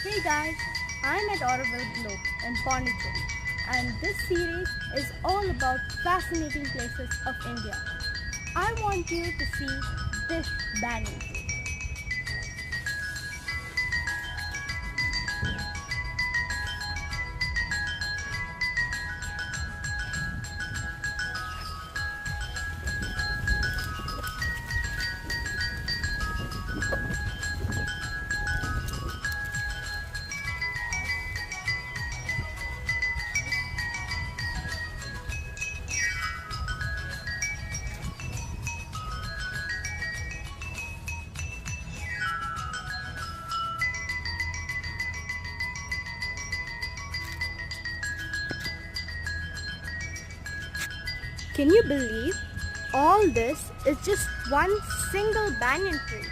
Hey guys, I'm at Auroville Globe in Pondicherry, and this series is all about fascinating places of India. I want you to see this banyan tree. Can you believe all this is just one single banyan tree?